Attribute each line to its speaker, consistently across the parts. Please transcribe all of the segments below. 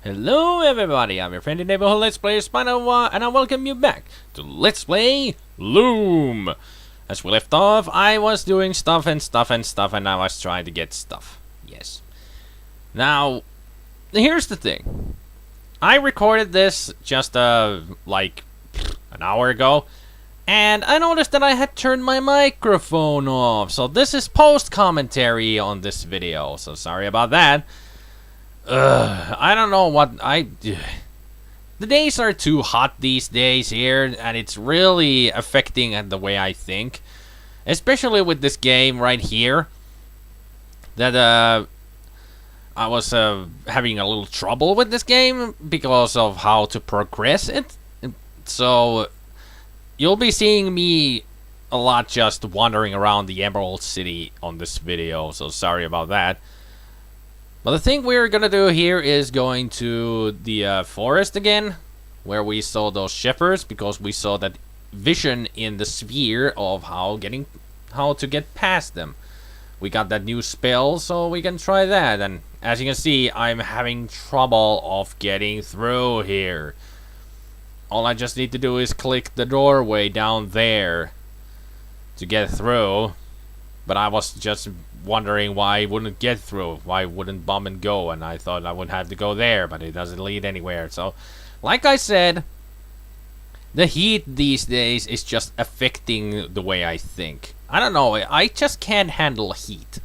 Speaker 1: Hello everybody, I'm your friendly neighborhood Let's Player SpiderMwa, and I welcome you back to Let's Play Loom. As we left off, I was doing stuff, and I was trying to get stuff. Yes. Now, here's the thing. I recorded this just like an hour ago, and I noticed that I had turned my microphone off. So this is post-commentary on this video, so sorry about that. I don't know what the days are too hot these days here, and it's really affecting the way I think, especially with this game right here. That I was having a little trouble with this game because of how to progress it. So you'll be seeing me a lot just wandering around the Emerald City on this video. So sorry about that. But the thing we're gonna do here is going to the forest again, where we saw those shepherds, because we saw that vision in the sphere of how to get past them. We got that new spell, so we can try that. And as you can see, I'm having trouble of getting through here. All I just need to do is click the doorway down there to get through. But I was just wondering why I wouldn't get through, why wouldn't bomb and go, and I thought I would have to go there, but it doesn't lead anywhere. So, like I said, the heat these days is just affecting the way I think. I don't know, I just can't handle heat.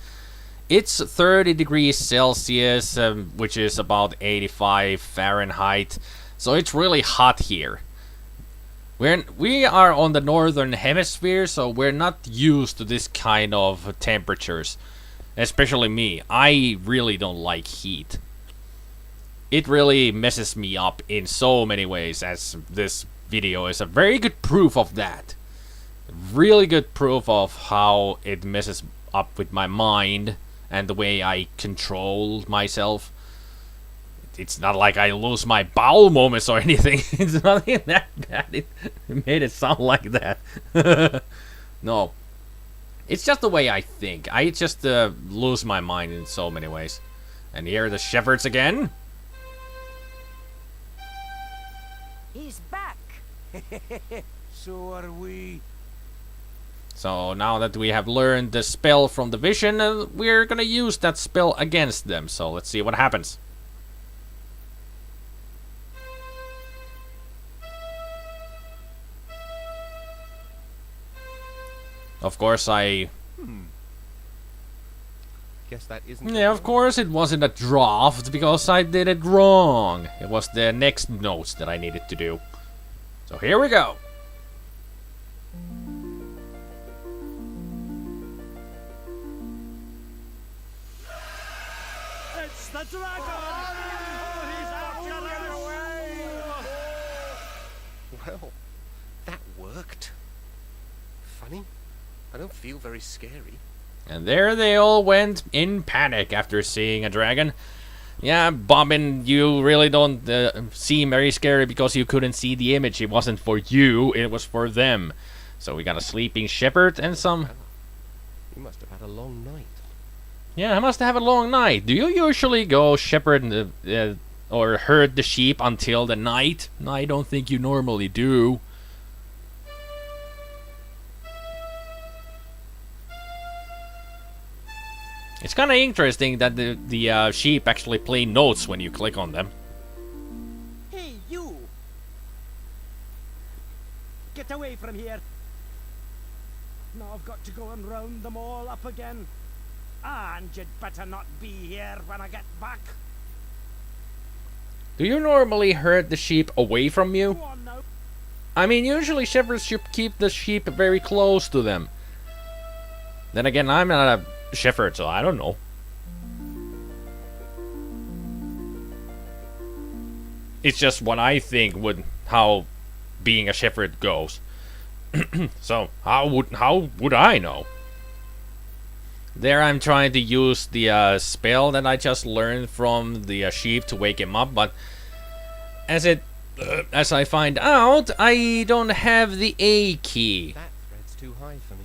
Speaker 1: It's 30 degrees Celsius, which is about 85 Fahrenheit, so it's really hot here. We are on the northern hemisphere, so we're not used to this kind of temperatures. Especially me. I really don't like heat. It really messes me up in so many ways, as this video is a very good proof of that. Really good proof of how it messes up with my mind and the way I control myself. It's not like I lose my bowel moments or anything. It's nothing that bad. It made it sound like that. No. It's just the way I think. I just lose my mind in so many ways. And here are the shepherds again.
Speaker 2: He's back.
Speaker 3: So are we.
Speaker 1: So now that we have learned the spell from the vision, we're gonna use that spell against them. So let's see what happens. Of course,
Speaker 3: Guess that isn't.
Speaker 1: yeah, of course it wasn't a draft, because I did it wrong. It was the next notes that I needed to do. So here we go.
Speaker 3: It's the dragon! Oh, he's after away!
Speaker 4: Well, that worked. Funny. I don't feel very scary.
Speaker 1: And there they all went in panic after seeing a dragon. Yeah, Bobbin, you really don't seem very scary because you couldn't see the image. It wasn't for you, it was for them. So we got a sleeping shepherd and some...
Speaker 4: You must have had a long night.
Speaker 1: Yeah, I must have a long night. Do you usually go shepherd or herd the sheep until the night? No, I don't think you normally do. It's kind of interesting that the sheep actually play notes when you click on them.
Speaker 2: Hey, you! Get away from here! Now I've got to go and round them all up again. And you'd better not be here when I get back.
Speaker 1: Do you normally herd the sheep away from
Speaker 2: Go
Speaker 1: you?
Speaker 2: on now.
Speaker 1: I mean, usually shepherds should keep the sheep very close to them. Then again, I'm not a shepherd, so I don't know. It's just what I think would how being a shepherd goes. So how would I know? There I'm trying to use the spell that I just learned from the sheep to wake him up, but as I find out, I don't have the A key.
Speaker 4: That thread's too high for me.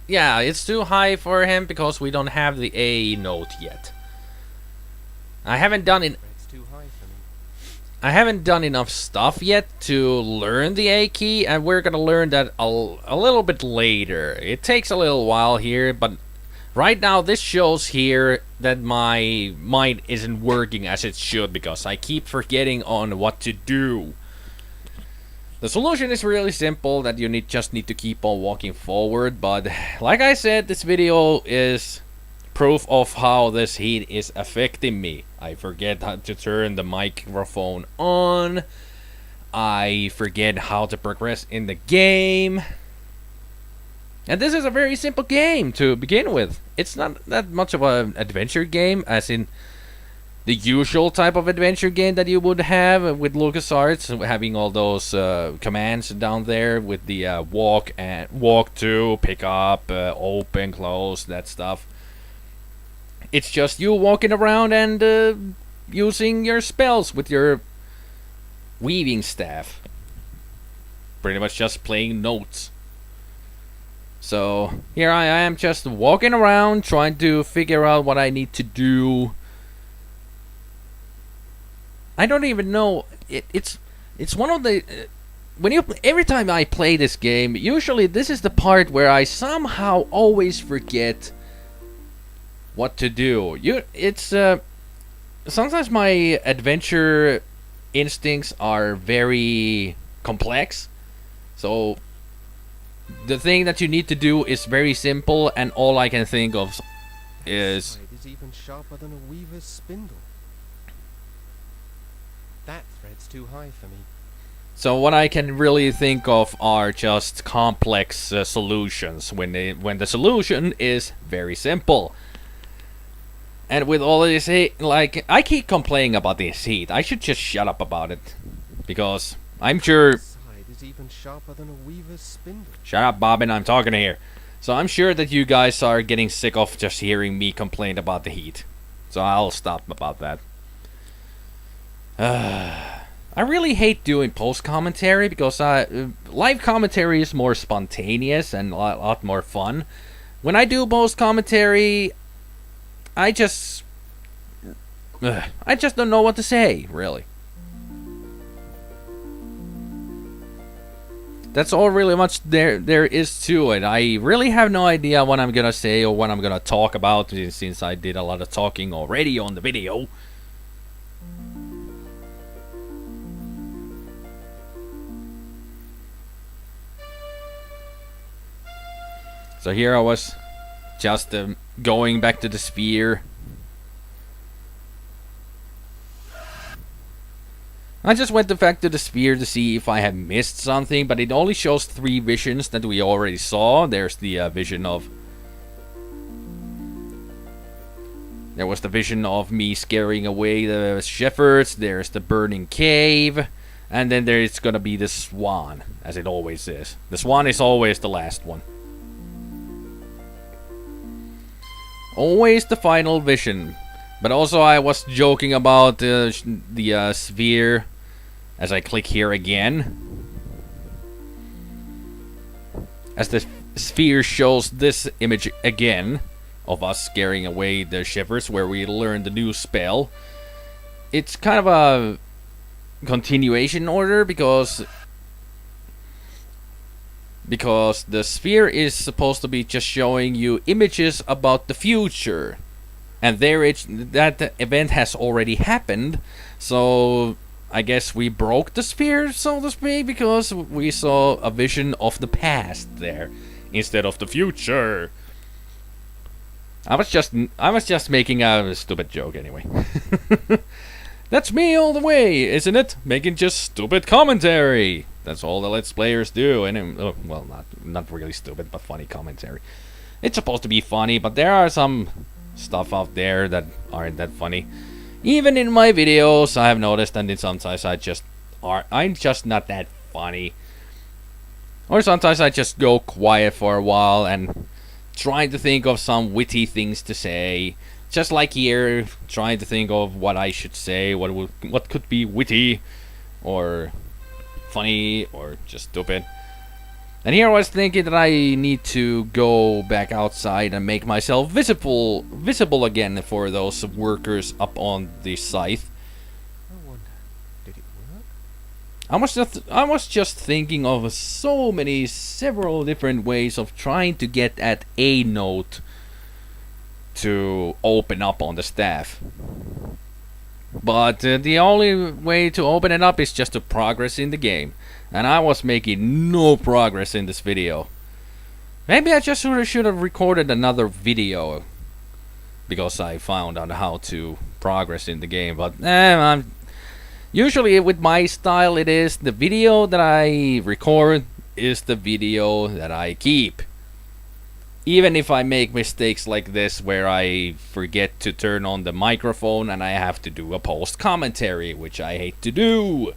Speaker 1: Yeah, it's too high for him because we don't have the A note yet. I haven't done it.
Speaker 4: Thread's too high for me.
Speaker 1: I haven't done enough stuff yet to learn the A key, and we're gonna learn that a little bit later. It takes a little while here, but right now this shows here that my mind isn't working as it should because I keep forgetting on what to do. The solution is really simple, that you just need to keep on walking forward, but like I said, this video is proof of how this heat is affecting me. I forget how to turn the microphone on. I forget how to progress in the game. And this is a very simple game to begin with. It's not that much of an adventure game, as in the usual type of adventure game that you would have with LucasArts, having all those commands down there with the walk to, pick up, open, close, that stuff. It's just you walking around and using your spells with your weaving staff. Pretty much just playing notes. So here I am just walking around trying to figure out what I need to do. I don't even know. It's one of the every time I play this game, usually this is the part where I somehow always forget what to do. Sometimes my adventure instincts are very complex. So the thing that you need to do is very simple, and all I can think of is
Speaker 4: It is even sharper than a weaver's spindle. That thread's too high for me.
Speaker 1: so what I can really think of are just complex solutions when the solution is very simple. And with all of this heat, like, I keep complaining about this heat. I should just shut up about it, because I'm sure.
Speaker 4: Side is even sharper than a weaver's spindle.
Speaker 1: Shut up, Bobbin. I'm talking here. So I'm sure that you guys are getting sick of just hearing me complain about the heat. So I'll stop about that. I really hate doing post commentary because live commentary is more spontaneous and a lot more fun. When I do post commentary, I just don't know what to say, really. That's all really much there is to it. I really have no idea what I'm gonna say or what I'm gonna talk about, since I did a lot of talking already on the video. So here I was, just going back to the sphere. I just went back to the sphere to see if I had missed something, but it only shows 3 visions that we already saw. There's the vision of... There was the vision of me scaring away the shepherds. There's the burning cave. And then there's gonna be the swan, as it always is. The swan is always the last one. Always the final vision. But also I was joking about the sphere as I click here again. As the sphere shows this image again of us scaring away the shepherds, where we learn the new spell. It's kind of a continuation order because the sphere is supposed to be just showing you images about the future. And that event has already happened, so I guess we broke the sphere, so to speak, because we saw a vision of the past there instead of the future. I was just making a stupid joke anyway. That's me all the way, isn't it? Making just stupid commentary. That's all the Let's Players do, and well, not really stupid, but funny commentary. It's supposed to be funny, but there are some stuff out there that aren't that funny. Even in my videos, I have noticed that sometimes I'm just not that funny. Or sometimes I just go quiet for a while and trying to think of some witty things to say. Just like here, trying to think of what I should say, what could be witty, or funny, or just stupid. And here I was thinking that I need to go back outside and make myself visible again for those workers up on the scythe.
Speaker 4: I wonder, did it
Speaker 1: I was just thinking of several different ways of trying to get that A note to open up on the staff. But the only way to open it up is just to progress in the game. And I was making no progress in this video. Maybe I just should have recorded another video, because I found out how to progress in the game. But usually with my style, it is the video that I record is the video that I keep. Even if I make mistakes like this where I forget to turn on the microphone and I have to do a post commentary, which I hate to do.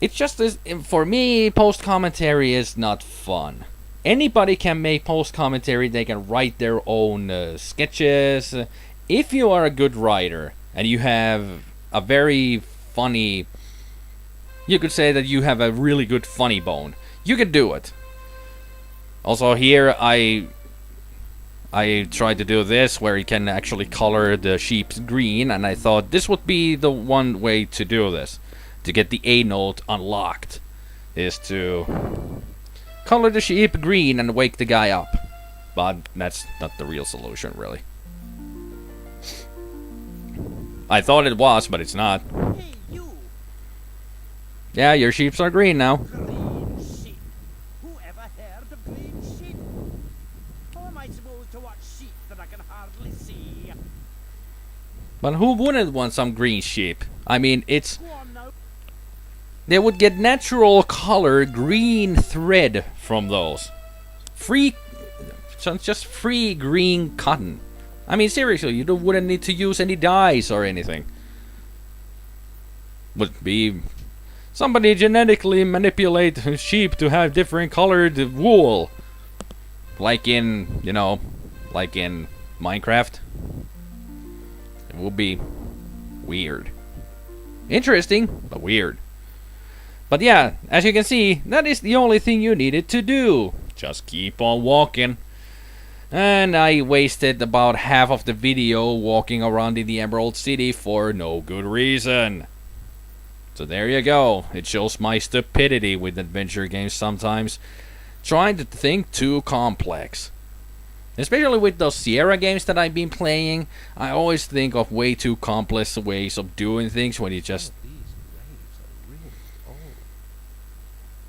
Speaker 1: It's just for me, post commentary is not fun. Anybody can make post commentary, they can write their own sketches. If you are a good writer and you have a very funny, you could say that you have a really good funny bone, you can do it. Also here I tried to do this where you can actually color the sheeps green, and I thought this would be the one way to do this. To get the A note unlocked is to color the sheep green and wake the guy up. But that's not the real solution, really. I thought it was, but it's not.
Speaker 2: Hey, you!
Speaker 1: Yeah, your sheeps are green now.
Speaker 2: Green sheep. Who ever heard of green sheep? How am I supposed to watch sheep that I can hardly see?
Speaker 1: But who wouldn't want some green sheep? I mean, it's...
Speaker 2: Go on now.
Speaker 1: They would get natural color green thread from those. Free... So it's just free green cotton. I mean, seriously, you wouldn't need to use any dyes or anything. Would be... Somebody genetically manipulate sheep to have different colored wool. Like in, you know, like in Minecraft. It would be weird. Interesting, but weird. But yeah, as you can see, that is the only thing you needed to do. Just keep on walking. And I wasted about half of the video walking around in the Emerald City for no good reason. So there you go. It shows my stupidity with adventure games sometimes. Trying to think too complex. Especially with those Sierra games that I've been playing, I always think of way too complex ways of doing things when you just...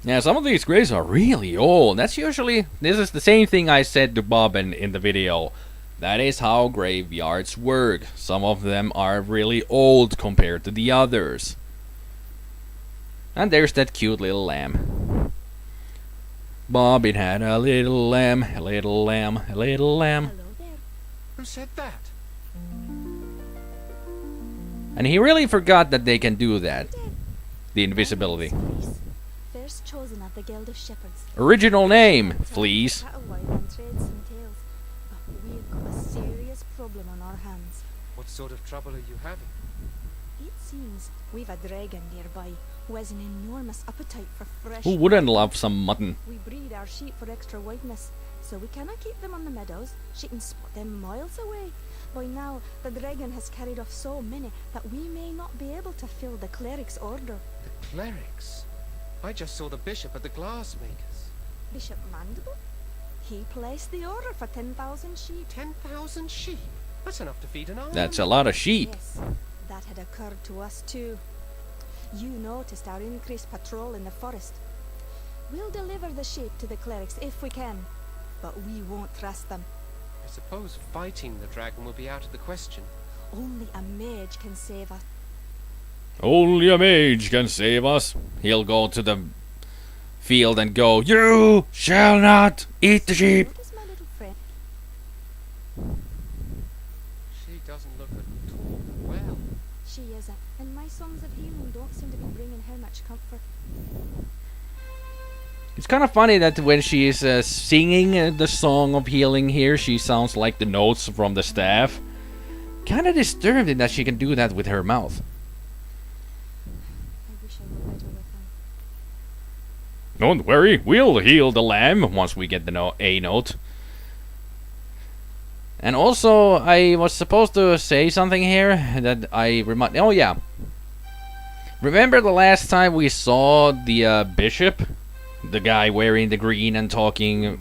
Speaker 1: Yeah, some of these graves are really old. That's usually... This is the same thing I said to Bob in the video. That is how graveyards work. Some of them are really old compared to the others. And there's that cute little lamb. Bob, it had a little lamb, a little lamb, a little lamb.
Speaker 5: Hello there.
Speaker 4: Who said that?
Speaker 1: And he really forgot that they can do that. The invisibility.
Speaker 5: Fleece, first chosen of the Guild of Shepherds.
Speaker 1: Original name, Fleece.
Speaker 5: Cat a while and trades some tales, but we've got a serious problem on our hands.
Speaker 4: What sort of trouble are you having?
Speaker 5: It seems we've a dragon nearby who has an enormous appetite for fresh
Speaker 1: Who wouldn't
Speaker 5: meat.
Speaker 1: love some mutton?
Speaker 5: We breed our sheep for extra whiteness, so we cannot keep them on the meadows. She can spot them miles away. By now, the dragon has carried off so many that we may not be able to fill the cleric's order.
Speaker 4: The clerics? I just saw the bishop at the glassmakers.
Speaker 5: Bishop Mandible? He placed the order for 10,000 sheep.
Speaker 4: 10,000 sheep? That's enough to feed an army.
Speaker 1: That's a lot of sheep.
Speaker 5: Yes, that had occurred to us too. You noticed our increased patrol in the forest. We'll deliver the sheep to the clerics if we can, but we won't trust them.
Speaker 4: I suppose fighting the dragon will be out of the question.
Speaker 5: Only a mage can save us.
Speaker 1: Only a mage can save us. He'll go to the field and go, "You shall not eat the sheep."
Speaker 5: What is my little friend?
Speaker 4: She doesn't look at all well.
Speaker 5: She isn't, and my songs of healing don't seem to be bringing her much comfort.
Speaker 1: It's kind of funny that when she is singing the song of healing here, she sounds like the notes from the staff. Kind of disturbed in that she can do that with her mouth.
Speaker 5: I wish I were better with them.
Speaker 1: Don't worry, we'll heal the lamb once we get the A note. And also, I was supposed to say something here that I remind... Oh yeah. Remember the last time we saw the bishop? The guy wearing the green and talking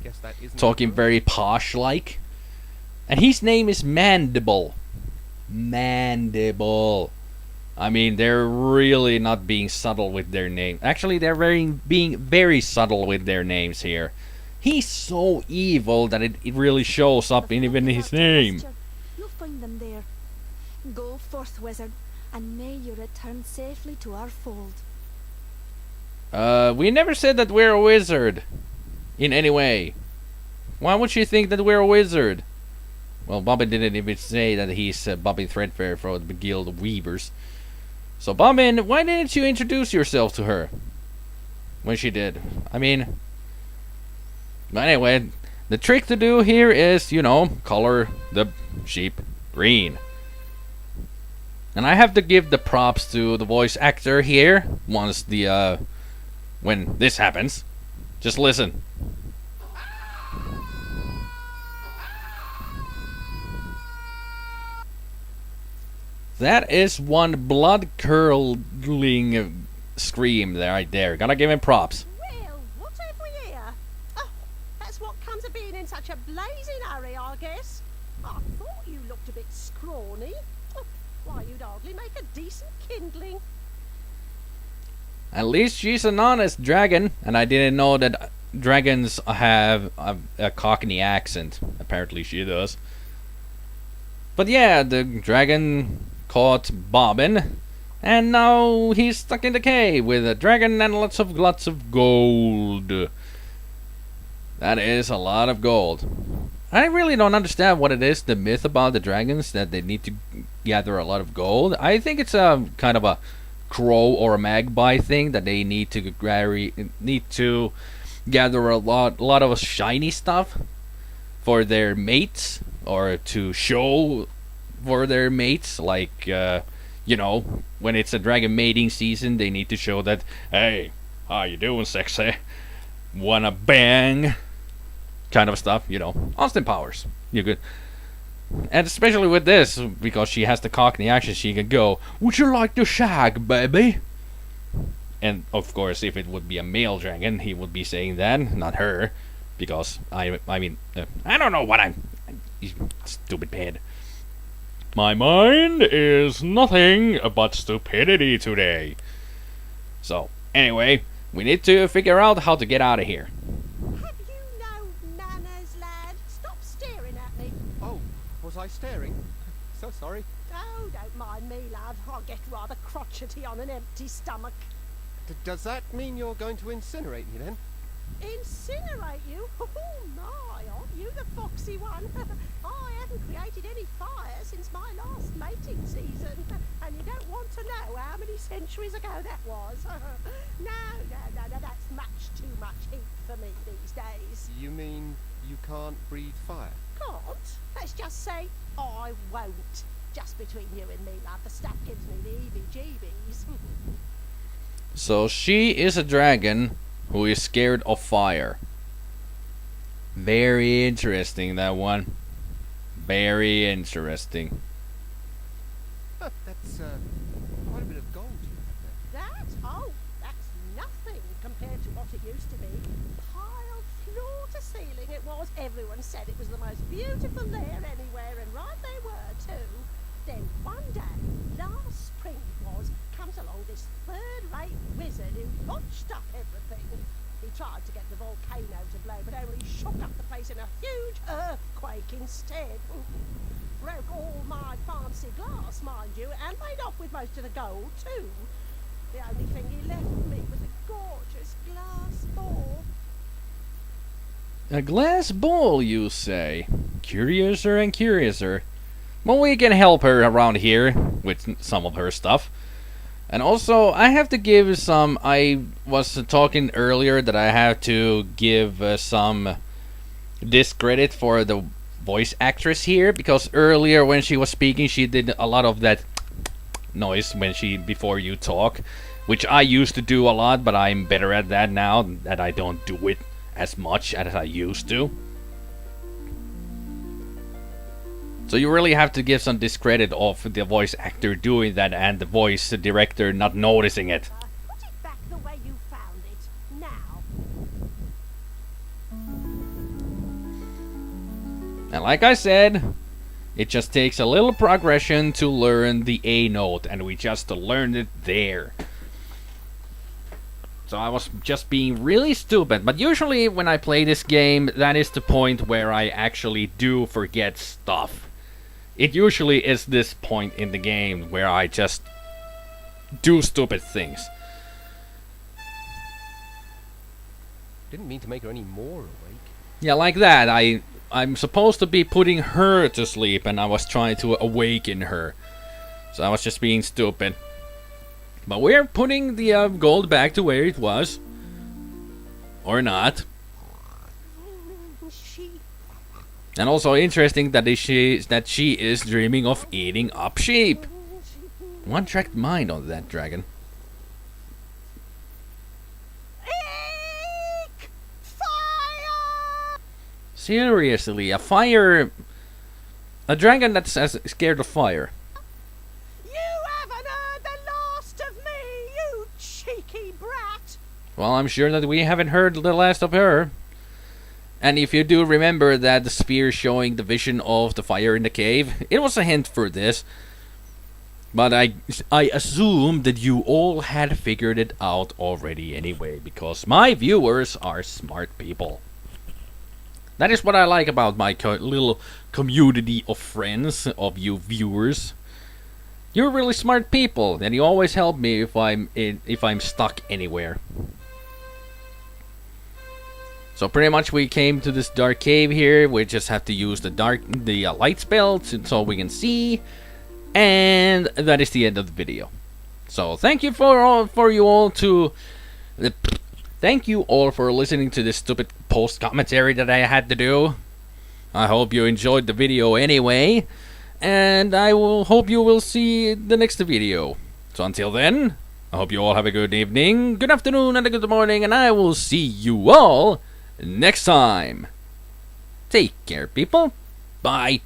Speaker 4: Guess that isn't
Speaker 1: talking
Speaker 4: true.
Speaker 1: very posh-like? And his name is Mandible. Mandible. I mean, they're really not being subtle with their name. Actually, they're being very subtle with their names here. He's so evil that it really shows up in even his name.
Speaker 5: You'll find them there. Go forth, wizard, and may you return safely to our fold.
Speaker 1: We never said that we're a wizard. In any way. Why would you think that we're a wizard? Well, Bobbin didn't even say that he's Bobbin Threadfair for the Guild of Weavers. So, Bobbin, why didn't you introduce yourself to her? When she did. I mean... Anyway, the trick to do here is, you know, color the sheep green. And I have to give the props to the voice actor here once the, when this happens. Just listen. That is one blood-curdling scream there, right there. Gotta give him props.
Speaker 6: Well, what have we here? Oh, that's what comes of being in such a blazing hurry, I guess. I thought you looked a bit scrawny. Oh, why, you'd hardly make a decent kindling.
Speaker 1: At least she's an honest dragon, and I didn't know that dragons have a Cockney accent. Apparently she does. But yeah, the dragon caught Bobbin, and now he's stuck in the cave with a dragon and lots of gold. That is a lot of gold. I really don't understand what it is, the myth about the dragons, that they need to gather a lot of gold. I think it's a kind of a crow or a magpie thing, that they need to gather a lot of shiny stuff for their mates, or to show for their mates, like you know, when it's a dragon mating season, they need to show that, hey, how you doing, sexy? Wanna bang? Kind of stuff, you know. Austin Powers. You could. And especially with this, because she has the Cockney accent, she can go, would you like to shag, baby? And of course, if it would be a male dragon, he would be saying that, not her. Because, I mean, I don't know what stupid head. My mind is nothing but stupidity today. So, anyway, we need to figure out how to get out of here.
Speaker 6: Have you no manners, lad? Stop staring at me.
Speaker 4: Oh, was I staring? So sorry.
Speaker 6: Oh, don't mind me, lad. I get rather crotchety on an empty stomach.
Speaker 4: Does that mean you're going to incinerate me then?
Speaker 6: Incinerate you? Oh my, aren't you the foxy one? I haven't created any fire since my last mating season, and you don't want to know how many centuries ago that was. No, that's much too much heat for me these days.
Speaker 4: You mean you can't breathe fire?
Speaker 6: Can't? Let's just say I won't. Just between you and me, lad, the stuff gives me the heebie-jeebies.
Speaker 1: So she is a dragon who is scared of fire. Very interesting, that one. Very interesting.
Speaker 4: That's quite a bit of gold you have there.
Speaker 6: That? Oh, that's nothing compared to what it used to be. Piled floor to ceiling it was. Everyone said it was the most beautiful lair anywhere, and right they were too. Then one day, last spring it was, comes along this third-rate wizard who botched up everything. He tried to get the volcano to blow, but only shook up the place in a huge earthquake instead. Broke all my fancy glass, mind you, and made off with most of the gold, too. The only thing he left me was a gorgeous glass ball.
Speaker 1: A glass bowl, you say? Curiouser and curiouser. Well, we can help her around here with some of her stuff. And also, I have to give some... I was talking earlier that I have to give some discredit for the voice actress here, because earlier when she was speaking, she did a lot of that noise before you talk, which I used to do a lot, but I'm better at that now that I don't do it as much as I used to. So you really have to give some discredit of the voice actor doing that and the voice director not noticing it.
Speaker 6: Put it back the way you found it. Now.
Speaker 1: And like I said, it just takes a little progression to learn the A note, and we just learned it there. So I was just being really stupid, but usually when I play this game, that is the point where I actually do forget stuff. It usually is this point in the game where I just do stupid things.
Speaker 4: Didn't mean to make her any more awake.
Speaker 1: Yeah, like that. I'm supposed to be putting her to sleep, and I was trying to awaken her. So I was just being stupid. But we're putting the gold back to where it was. Or not.
Speaker 6: She.
Speaker 1: And also interesting that she is dreaming of eating up sheep. One-track mind on that dragon.
Speaker 6: Eek! Fire!
Speaker 1: Seriously, a fire... A dragon that's scared of fire.
Speaker 6: You haven't heard the last of me, you cheeky brat!
Speaker 1: Well, I'm sure that we haven't heard the last of her. And if you do remember that the spear showing the vision of the fire in the cave, it was a hint for this. But I assume that you all had figured it out already anyway, because my viewers are smart people. That is what I like about my little community of friends, of you viewers. You're really smart people, and you always help me if I'm stuck anywhere. So pretty much we came to this dark cave here. We just have to use the light spell so we can see, and that is the end of the video. So thank you Thank you all for listening to this stupid post commentary that I had to do. I hope you enjoyed the video anyway, and I will hope you will see the next video. So until then, I hope you all have a good evening, good afternoon, and a good morning, and I will see you all next time. Take care, people. Bye.